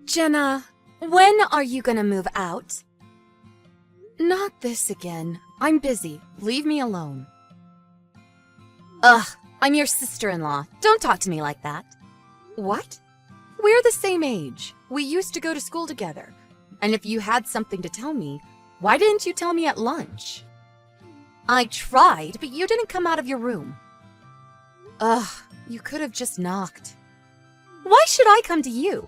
Jenna, when are you gonna move out? Not this again. I'm busy. Leave me alone. Ugh, I'm your sister-in-law. Don't talk to me like that. What? We're the same age. We used to go to school together. And if you had something to tell me, why didn't you tell me at lunch? I tried, but you didn't come out of your room. Ugh, you could have just knocked. Why should I come to you?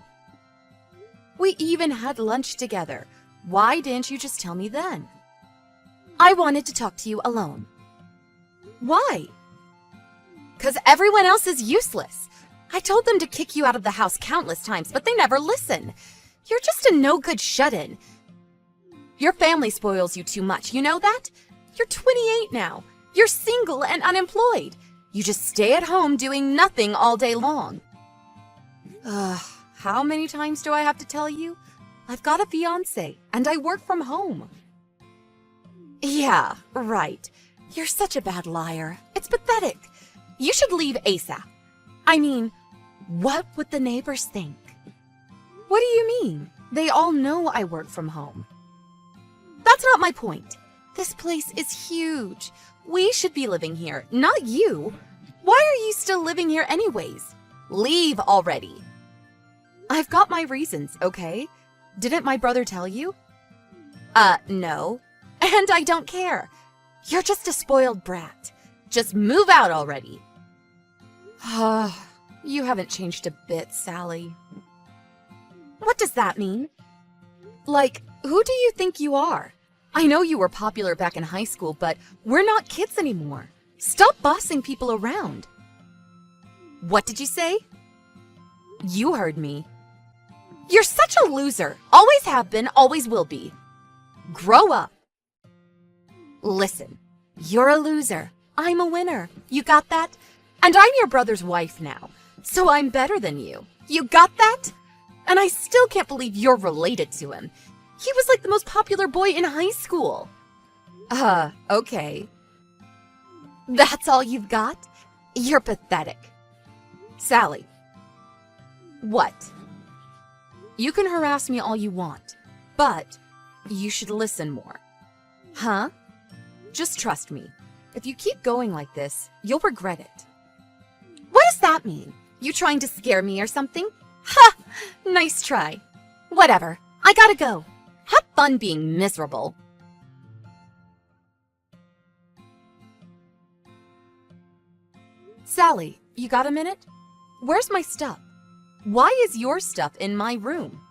We even had lunch together. Why didn't you just tell me then? I wanted to talk to you alone. Why? 'Cause everyone else is useless. I told them to kick you out of the house countless times, but they never listen. You're just a no-good shut-in. Your family spoils you too much, you know that? You're 28 now. You're single and unemployed. You just stay at home doing nothing all day long. How many times do I have to tell you? I've got a fiancé, and I work from home. Yeah, right. You're such a bad liar. It's pathetic. You should leave ASAP. I mean, what would the neighbors think? What do you mean? They all know I work from home. That's not my point. This place is huge. We should be living here, not you. Why are you still living here anyways? Leave already. I've got my reasons, okay? Didn't my brother tell you? No. And I don't care. You're just a spoiled brat. Just move out already. You haven't changed a bit, Sally. What does that mean? Like, who do you think you are? I know you were popular back in high school, but we're not kids anymore. Stop bossing people around. What did you say? You heard me. You're such a loser. Always have been, always will be. Grow up. Listen, you're a loser. I'm a winner. You got that? And I'm your brother's wife now, so I'm better than you. You got that? And I still can't believe you're related to him. He was like the most popular boy in high school. Okay. That's all you've got? You're pathetic. Sally. What? You can harass me all you want, but you should listen more. Huh? Just trust me. If you keep going like this, you'll regret it. What does that mean? You trying to scare me or something? Ha! Nice try. Whatever. I gotta go. Have fun being miserable. Sally, you got a minute? Where's my stuff? Why is your stuff in my room?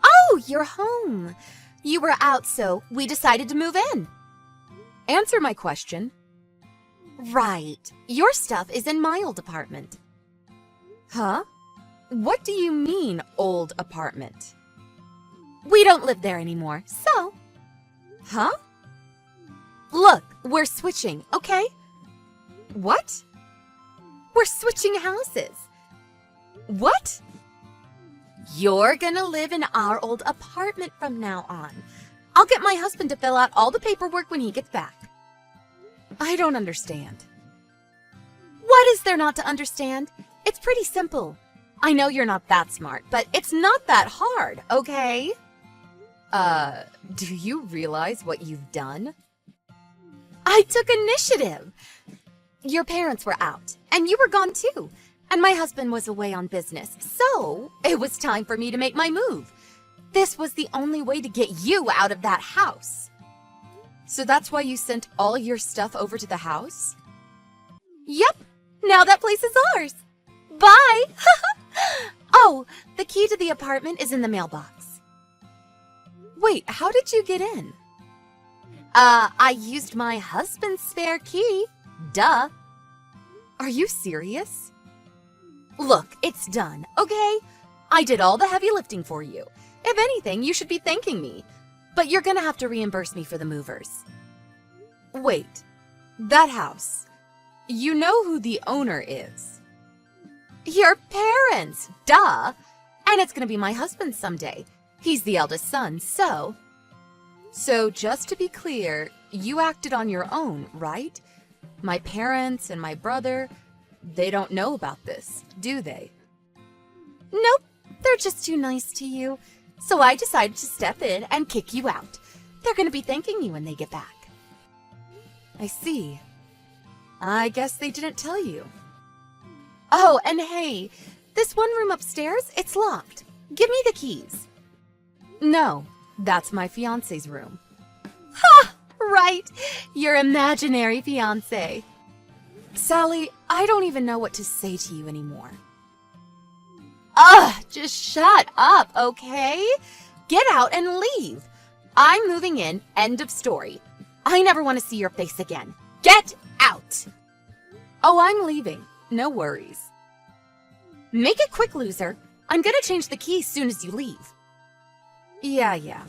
Oh, you're home. You were out, so we decided to move in. Answer my question. Right. Your stuff is in my old apartment. Huh? What do you mean, old apartment? We don't live there anymore, so... Huh? Look, we're switching, okay? What? We're switching houses. What? You're gonna live in our old apartment from now on. I'll get my husband to fill out all the paperwork when he gets back. I don't understand. What is there not to understand? It's pretty simple. I know you're not that smart, but it's not that hard, okay? Do you realize what you've done? I took initiative. Your parents were out, and you were gone too, and my husband was away on business, so it was time for me to make my move. This was the only way to get you out of that house. So that's why you sent all your stuff over to the house? Yep, now that place is ours. Bye! Oh, the key to the apartment is in the mailbox. Wait, how did you get in? I used my husband's spare key. Duh. Are you serious? Look, it's done, okay? I did all the heavy lifting for you. If anything, you should be thanking me. But you're gonna have to reimburse me for the movers. Wait, that house. You know who the owner is? Your parents, duh. And it's gonna be my husband someday. He's the eldest son, so... So just to be clear, you acted on your own, right? My parents and my brother, they don't know about this, do they? Nope, They're just too nice to you. So I decided to step in and kick you out. They're going to be thanking you when they get back. I see. I guess they didn't tell you. Oh, and hey, this one room upstairs, it's locked. Give me the keys. No, that's my fiancé's room. Ha! Right, your imaginary fiancé. Sally, I don't even know what to say to you anymore. Ugh, just shut up, okay? Get out and leave. I'm moving in, end of story. I never want to see your face again. Get out! Oh, I'm leaving. No worries. Make it quick, loser. I'm gonna change the key soon as you leave. Yeah.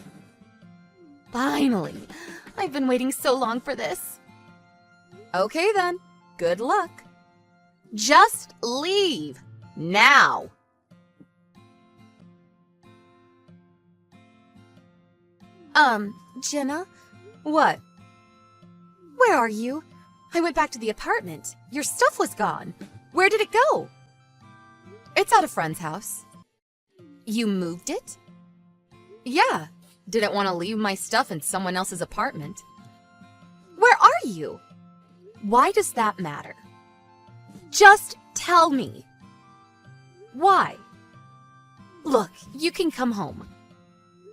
Finally. I've been waiting so long for this. Okay then. Good luck. Just leave. Now. Jenna? What? Where are you? I went back to the apartment. Your stuff was gone. Where did it go? It's at a friend's house. You moved it? Yeah. Didn't want to leave my stuff in someone else's apartment. Where are you? Why does that matter? Just tell me. Why? Look, you can come home.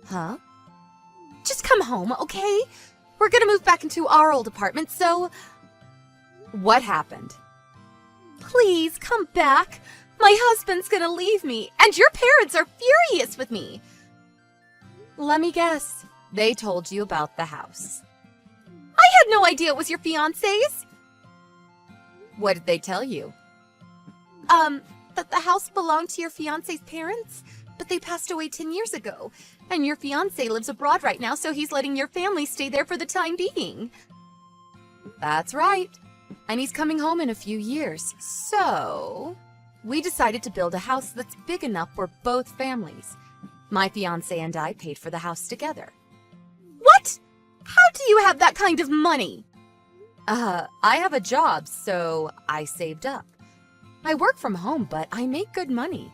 Huh? Just come home, okay? We're gonna move back into our old apartment, so... What happened? Please, come back. My husband's gonna leave me, and your parents are furious with me. Let me guess. They told you about the house. I had no idea it was your fiancé's. What did they tell you? That the house belonged to your fiancé's parents, but they passed away 10 years ago, and your fiancé lives abroad right now, so he's letting your family stay there for the time being. That's right. And he's coming home in a few years, so... We decided to build a house that's big enough for both families. My fiancé and I paid for the house together. What? How do you have that kind of money? I have a job, so I saved up. I work from home, but I make good money.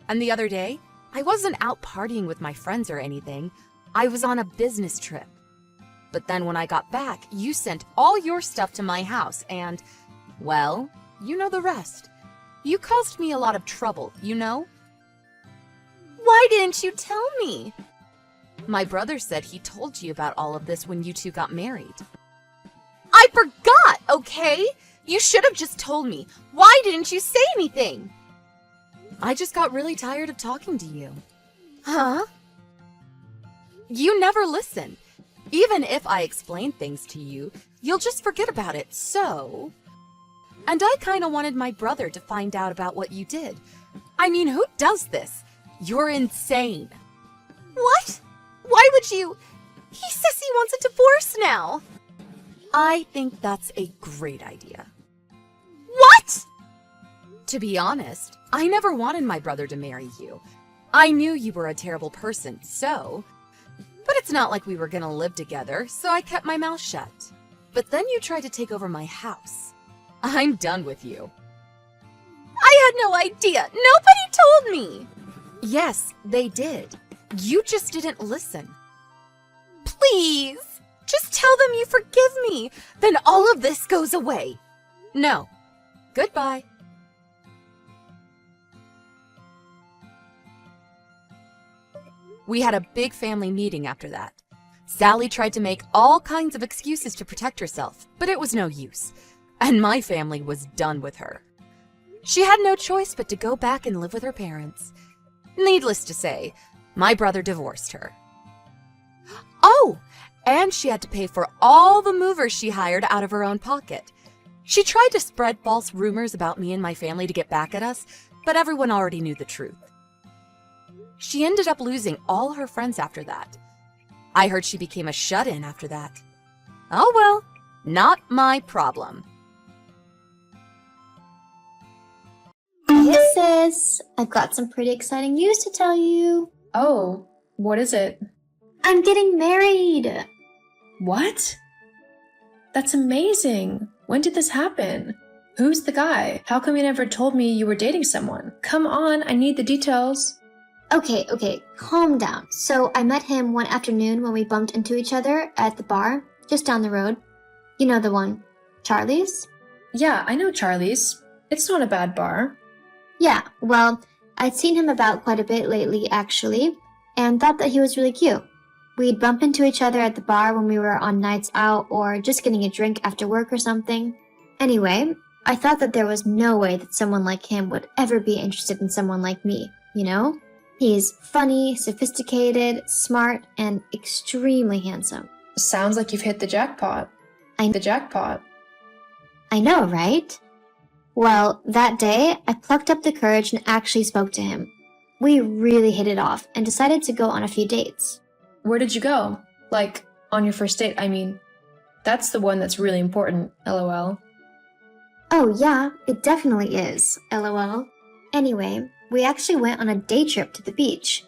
And the other day, I wasn't out partying with my friends or anything. I was on a business trip. But then when I got back, you sent all your stuff to my house and, well, you know the rest. You caused me a lot of trouble, you know? Why didn't you tell me? My brother said he told you about all of this when you two got married. I forgot, okay? You should have just told me. Why didn't you say anything? I just got really tired of talking to you. Huh? You never listen. Even if I explain things to you, you'll just forget about it, so... And I kind of wanted my brother to find out about what you did. I mean, who does this? You're insane. What? Why would you? He says he wants a divorce now. I think that's a great idea. What? To be honest, I never wanted my brother to marry you. I knew you were a terrible person, so... But it's not like we were gonna live together, so I kept my mouth shut. But then you tried to take over my house. I'm done with you. I had no idea. Nobody told me. Yes, they did. You just didn't listen. Please, just tell them you forgive me. Then all of this goes away. No. Goodbye. We had a big family meeting after that. Sally tried to make all kinds of excuses to protect herself, but it was no use. And my family was done with her. She had no choice but to go back and live with her parents. Needless to say, my brother divorced her. Oh, and she had to pay for all the movers she hired out of her own pocket. She tried to spread false rumors about me and my family to get back at us, but everyone already knew the truth. She ended up losing all her friends after that. I heard she became a shut-in after that. Oh well, not my problem. Yes, sis. I've got some pretty exciting news to tell you. Oh, what is it? I'm getting married. What? That's amazing. When did this happen? Who's the guy? How come you never told me you were dating someone? Come on, I need the details. Okay, calm down. So I met him one afternoon when we bumped into each other at the bar, just down the road. You know the one. Charlie's? Yeah, I know Charlie's. It's not a bad bar. Yeah, well, I'd seen him about quite a bit lately, actually, and thought that he was really cute. We'd bump into each other at the bar when we were on nights out or just getting a drink after work or something. Anyway, I thought that there was no way that someone like him would ever be interested in someone like me, you know? He's funny, sophisticated, smart, and extremely handsome. Sounds like you've hit the jackpot. The jackpot. I know, right? Well, that day, I plucked up the courage and actually spoke to him. We really hit it off and decided to go on a few dates. Where did you go? Like, on your first date, I mean. That's the one that's really important, lol. Oh yeah, it definitely is, lol. Anyway, we actually went on a day trip to the beach.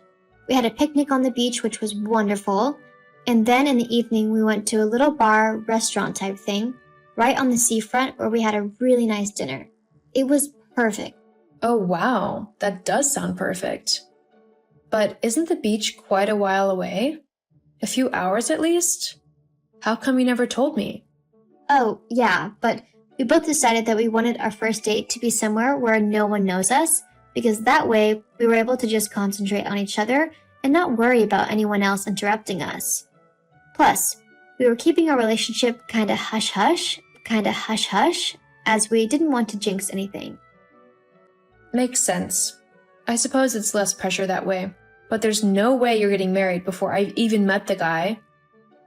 We had a picnic on the beach, which was wonderful, and then in the evening we went to a little bar, restaurant type thing, right on the seafront where we had a really nice dinner. It was perfect. Oh wow, that does sound perfect. But isn't the beach quite a while away? A few hours at least? How come you never told me? Oh, yeah, but we both decided that we wanted our first date to be somewhere where no one knows us, because that way we were able to just concentrate on each other and not worry about anyone else interrupting us. Plus, we were keeping our relationship kinda hush-hush, as we didn't want to jinx anything. Makes sense. I suppose it's less pressure that way. But there's no way you're getting married before I've even met the guy.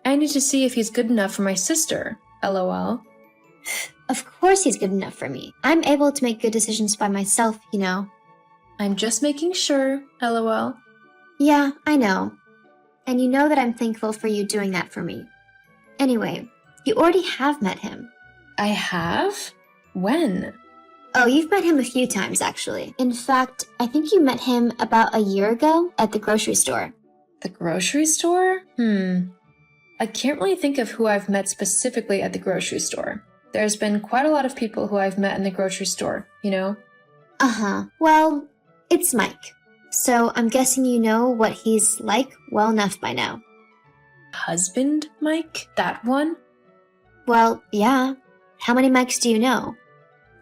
I need to see if he's good enough for my sister, lol. Of course he's good enough for me. I'm able to make good decisions by myself, you know. I'm just making sure, lol. Yeah, I know. And you know that I'm thankful for you doing that for me. Anyway, you already have met him. I have? When? Oh, you've met him a few times, actually. In fact, I think you met him about a year ago at the grocery store. The grocery store? I can't really think of who I've met specifically at the grocery store. There's been quite a lot of people who I've met in the grocery store, you know? Uh-huh. Well, it's Mike. So I'm guessing you know what he's like well enough by now. Husband Mike? That one? Well, yeah. How many Mikes do you know?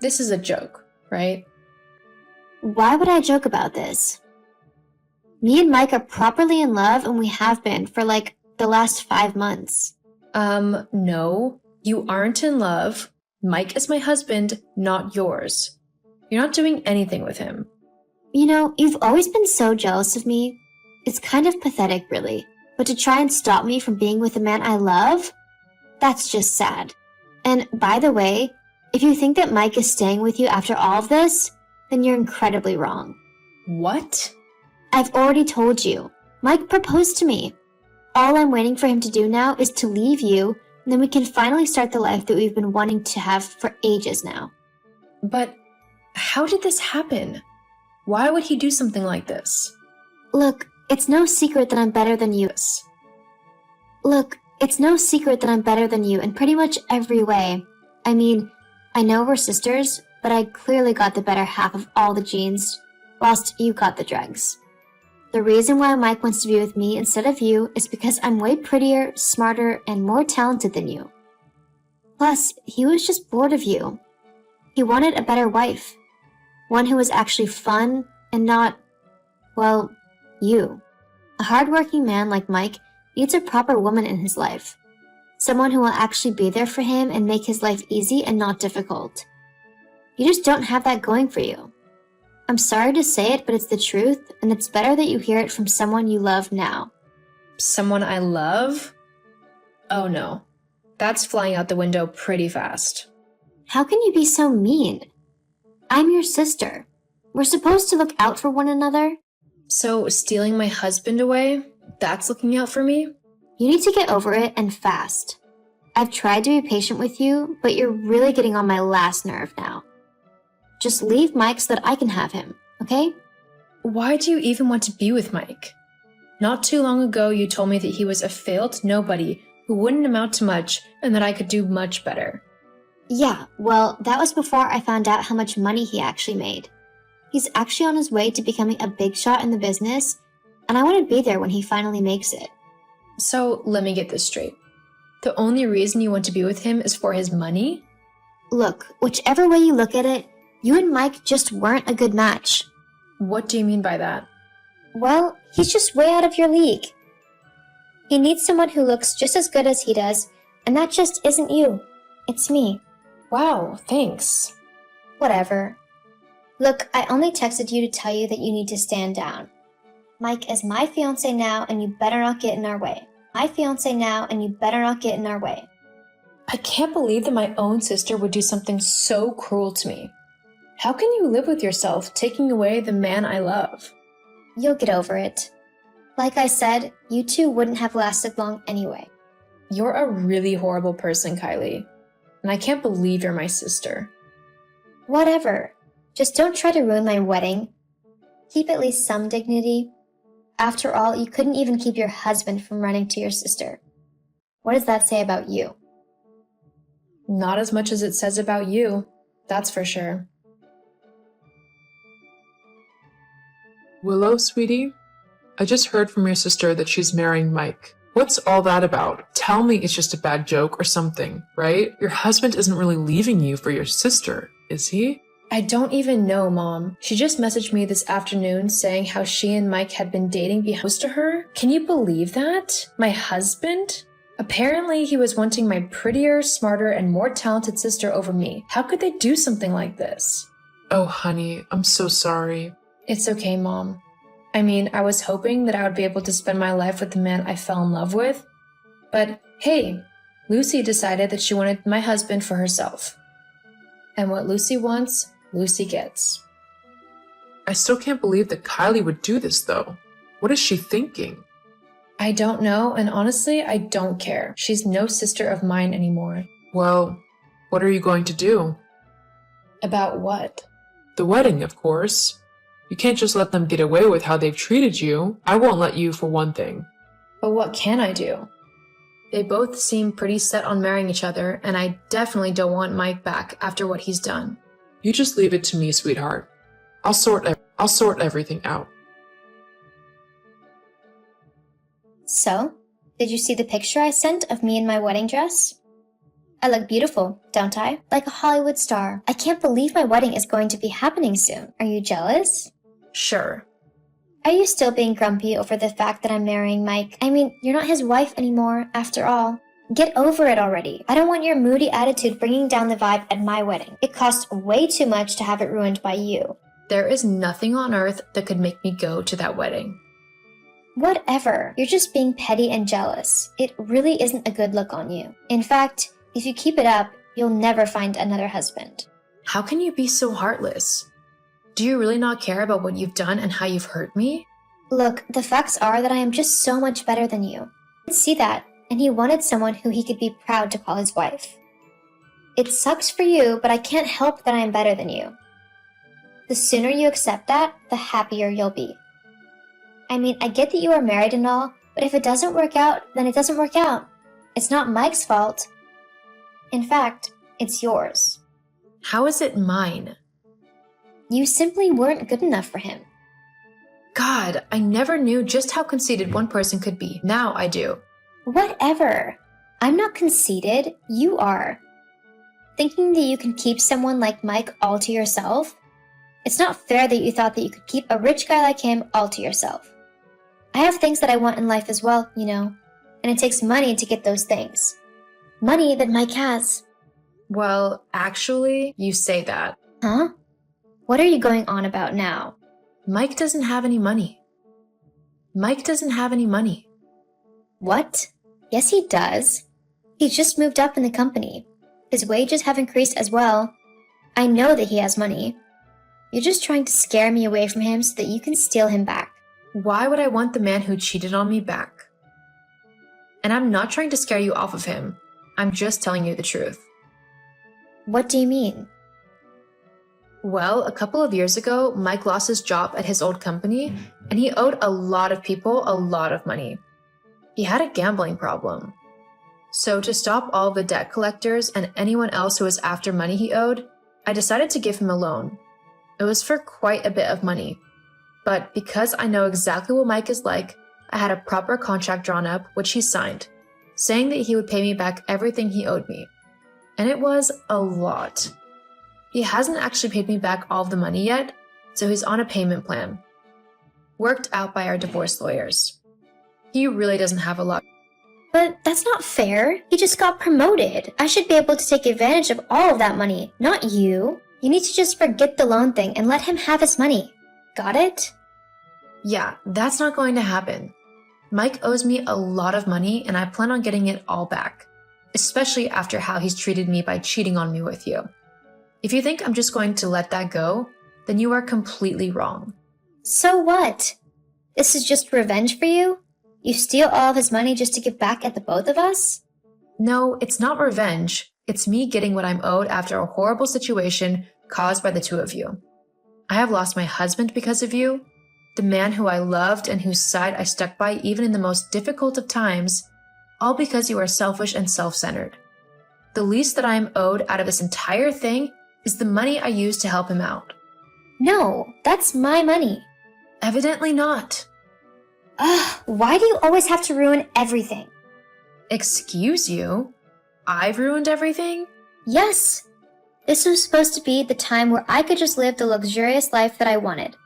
This is a joke, right? Why would I joke about this? Me and Mike are properly in love, and we have been for like the last 5 months. No. You aren't in love. Mike is my husband, not yours. You're not doing anything with him. You know, you've always been so jealous of me. It's kind of pathetic, really. But to try and stop me from being with the man I love? That's just sad. And by the way, if you think that Mike is staying with you after all of this, then you're incredibly wrong. What? I've already told you. Mike proposed to me. All I'm waiting for him to do now is to leave you, and then we can finally start the life that we've been wanting to have for ages now. But how did this happen? Why would he do something like this? Look, it's no secret that I'm better than you. Look, it's no secret that I'm better than you in pretty much every way. I mean, I know we're sisters, but I clearly got the better half of all the genes, whilst you got the drugs. The reason why Mike wants to be with me instead of you is because I'm way prettier, smarter, and more talented than you. Plus, he was just bored of you. He wanted a better wife. One who was actually fun and not, well, you. A hardworking man like Mike needs a proper woman in his life. Someone who will actually be there for him and make his life easy and not difficult. You just don't have that going for you. I'm sorry to say it, but it's the truth, and it's better that you hear it from someone you love now. Someone I love? Oh no. That's flying out the window pretty fast. How can you be so mean? I'm your sister. We're supposed to look out for one another. So, stealing my husband away? That's looking out for me? You need to get over it, and fast. I've tried to be patient with you, but you're really getting on my last nerve now. Just leave Mike so that I can have him, okay? Why do you even want to be with Mike? Not too long ago, you told me that he was a failed nobody who wouldn't amount to much and that I could do much better. Yeah, well, that was before I found out how much money he actually made. He's actually on his way to becoming a big shot in the business, and I want to be there when he finally makes it. So let me get this straight. The only reason you want to be with him is for his money? Look, whichever way you look at it, you and Mike just weren't a good match. What do you mean by that? Well, he's just way out of your league. He needs someone who looks just as good as he does, and that just isn't you. It's me. Wow, thanks. Whatever. Look, I only texted you to tell you that you need to stand down. Mike is my fiancé now, and you better not get in our way. My fiancé now, and you better not get in our way. I can't believe that my own sister would do something so cruel to me. How can you live with yourself taking away the man I love? You'll get over it. Like I said, you two wouldn't have lasted long anyway. You're a really horrible person, Kylie. And I can't believe you're my sister. Whatever. Just don't try to ruin my wedding. Keep at least some dignity. After all, you couldn't even keep your husband from running to your sister. What does that say about you? Not as much as it says about you, that's for sure. Willow, sweetie, I just heard from your sister that she's marrying Mike. What's all that about? Tell me it's just a bad joke or something, right? Your husband isn't really leaving you for your sister, is he? I don't even know, Mom. She just messaged me this afternoon saying how she and Mike had been dating behind to her. Can you believe that? My husband? Apparently, he was wanting my prettier, smarter, and more talented sister over me. How could they do something like this? Oh, honey, I'm so sorry. It's okay, Mom. I mean, I was hoping that I would be able to spend my life with the man I fell in love with. But hey, Lucy decided that she wanted my husband for herself. And what Lucy wants, Lucy gets. I still can't believe that Kylie would do this, though. What is she thinking? I don't know, and honestly, I don't care. She's no sister of mine anymore. Well, what are you going to do? About what? The wedding, of course. You can't just let them get away with how they've treated you. I won't let you, for one thing. But what can I do? They both seem pretty set on marrying each other, and I definitely don't want Mike back after what he's done. You just leave it to me, sweetheart. I'll sort everything out. So, did you see the picture I sent of me in my wedding dress? I look beautiful, don't I? Like a Hollywood star. I can't believe my wedding is going to be happening soon. Are you jealous? Sure. Are you still being grumpy over the fact that I'm marrying Mike? I mean, you're not his wife anymore, after all. Get over it already. I don't want your moody attitude bringing down the vibe at my wedding. It cost way too much to have it ruined by you. There is nothing on earth that could make me go to that wedding. Whatever. You're just being petty and jealous. It really isn't a good look on you. In fact, if you keep it up, you'll never find another husband. How can you be so heartless? Do you really not care about what you've done and how you've hurt me? Look, the facts are that I am just so much better than you. I can see that, and he wanted someone who he could be proud to call his wife. It sucks for you, but I can't help that I am better than you. The sooner you accept that, the happier you'll be. I mean, I get that you are married and all, but if it doesn't work out, then it doesn't work out. It's not Mike's fault. In fact, it's yours. How is it mine? You simply weren't good enough for him. God, I never knew just how conceited one person could be. Now I do. Whatever. I'm not conceited. You are. Thinking that you can keep someone like Mike all to yourself? It's not fair that you thought that you could keep a rich guy like him all to yourself. I have things that I want in life as well, you know, and it takes money to get those things. Money that Mike has. Well, actually, you say that. Huh? What are you going on about now? Mike doesn't have any money. Mike doesn't have any money. What? Yes, he does. He's just moved up in the company. His wages have increased as well. I know that he has money. You're just trying to scare me away from him so that you can steal him back. Why would I want the man who cheated on me back? And I'm not trying to scare you off of him. I'm just telling you the truth. What do you mean? Well, a couple of years ago, Mike lost his job at his old company, and he owed a lot of people a lot of money. He had a gambling problem. So to stop all the debt collectors and anyone else who was after money he owed, I decided to give him a loan. It was for quite a bit of money. But because I know exactly what Mike is like, I had a proper contract drawn up, which he signed, saying that he would pay me back everything he owed me. And it was a lot. He hasn't actually paid me back all of the money yet, so he's on a payment plan, worked out by our divorce lawyers. He really doesn't have a lot. But that's not fair. He just got promoted. I should be able to take advantage of all of that money, not you. You need to just forget the loan thing and let him have his money. Got it? Yeah, that's not going to happen. Mike owes me a lot of money and I plan on getting it all back, especially after how he's treated me by cheating on me with you. If you think I'm just going to let that go, then you are completely wrong. So what? This is just revenge for you? You steal all of his money just to get back at the both of us? No, it's not revenge. It's me getting what I'm owed after a horrible situation caused by the two of you. I have lost my husband because of you, the man who I loved and whose side I stuck by even in the most difficult of times, all because you are selfish and self-centered. The least that I am owed out of this entire thing is the money I used to help him out. No, that's my money. Evidently not. Ugh, why do you always have to ruin everything? Excuse you? I've ruined everything? Yes. This was supposed to be the time where I could just live the luxurious life that I wanted.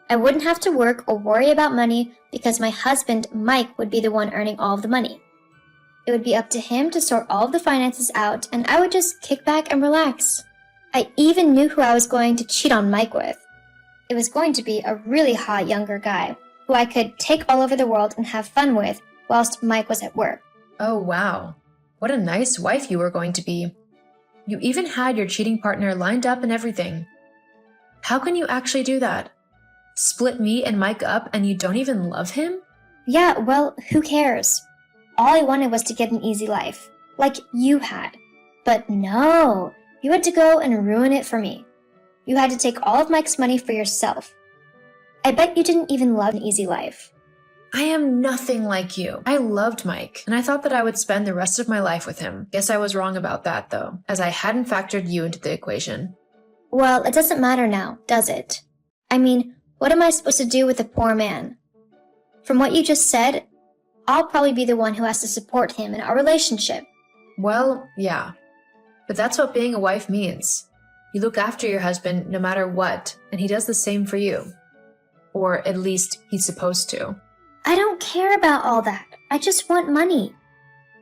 I wouldn't have to work or worry about money because my husband, Mike, would be the one earning all of the money. It would be up to him to sort all of the finances out and I would just kick back and relax. I even knew who I was going to cheat on Mike with. It was going to be a really hot younger guy who I could take all over the world and have fun with whilst Mike was at work. Oh wow, what a nice wife you were going to be. You even had your cheating partner lined up and everything. How can you actually do that? Split me and Mike up and you don't even love him? Yeah, well, who cares? All I wanted was to get an easy life, like you had. But no, you had to go and ruin it for me. You had to take all of Mike's money for yourself. I bet you didn't even love an easy life. I am nothing like you. I loved Mike, and I thought that I would spend the rest of my life with him. Guess I was wrong about that, though, as I hadn't factored you into the equation. Well, it doesn't matter now, does it? I mean, what am I supposed to do with a poor man? From what you just said, I'll probably be the one who has to support him in our relationship. Well, yeah. But that's what being a wife means. You look after your husband no matter what, and he does the same for you. Or at least he's supposed to. I don't care about all that. I just want money.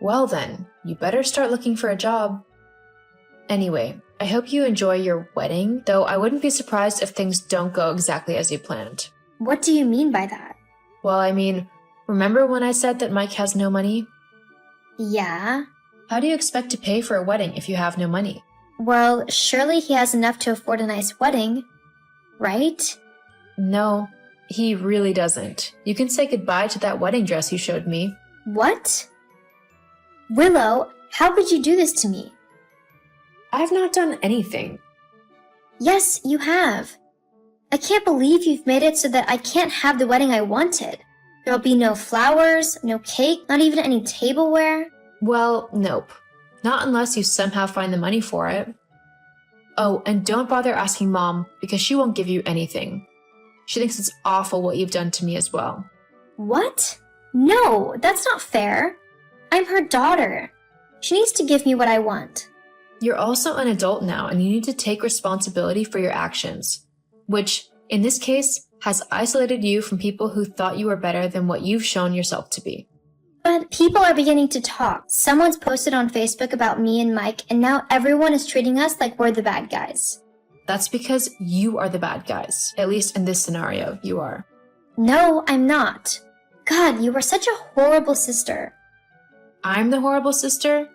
Well then, you better start looking for a job. Anyway, I hope you enjoy your wedding, though I wouldn't be surprised if things don't go exactly as you planned. What do you mean by that? Well, I mean, remember when I said that Mike has no money? Yeah. How do you expect to pay for a wedding if you have no money? Well, surely he has enough to afford a nice wedding, right? No, he really doesn't. You can say goodbye to that wedding dress you showed me. What? Willow, how could you do this to me? I've not done anything. Yes, you have. I can't believe you've made it so that I can't have the wedding I wanted. There'll be no flowers, no cake, not even any tableware. Well, nope. Not unless you somehow find the money for it. Oh, and don't bother asking Mom, because she won't give you anything. She thinks it's awful what you've done to me as well. What? No, that's not fair. I'm her daughter. She needs to give me what I want. You're also an adult now, and you need to take responsibility for your actions, which, in this case, has isolated you from people who thought you were better than what you've shown yourself to be. But people are beginning to talk. Someone's posted on Facebook about me and Mike, and now everyone is treating us like we're the bad guys. That's because you are the bad guys. At least in this scenario, you are. No, I'm not. God, you are such a horrible sister. I'm the horrible sister?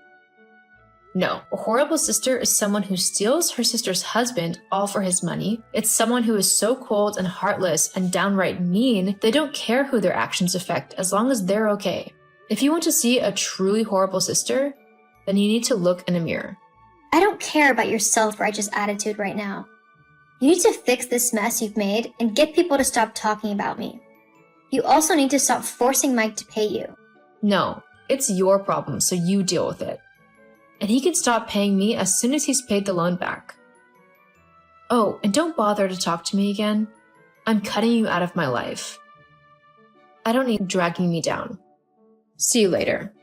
No, a horrible sister is someone who steals her sister's husband all for his money. It's someone who is so cold and heartless and downright mean, they don't care who their actions affect as long as they're okay. If you want to see a truly horrible sister, then you need to look in a mirror. I don't care about your self-righteous attitude right now. You need to fix this mess you've made and get people to stop talking about me. You also need to stop forcing Mike to pay you. No, it's your problem, so you deal with it. And he can stop paying me as soon as he's paid the loan back. Oh, and don't bother to talk to me again. I'm cutting you out of my life. I don't need you dragging me down. See you later.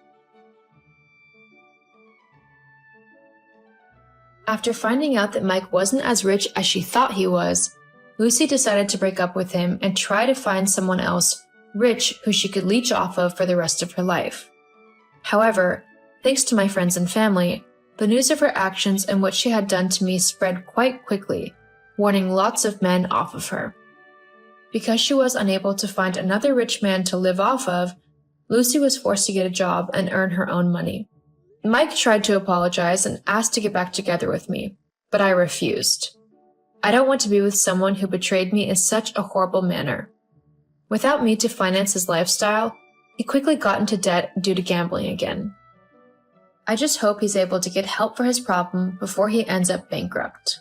After finding out that Mike wasn't as rich as she thought he was, Lucy decided to break up with him and try to find someone else rich who she could leech off of for the rest of her life. However, thanks to my friends and family, the news of her actions and what she had done to me spread quite quickly, warning lots of men off of her. Because she was unable to find another rich man to live off of, Lucy was forced to get a job and earn her own money. Mike tried to apologize and asked to get back together with me, but I refused. I don't want to be with someone who betrayed me in such a horrible manner. Without me to finance his lifestyle, he quickly got into debt due to gambling again. I just hope he's able to get help for his problem before he ends up bankrupt.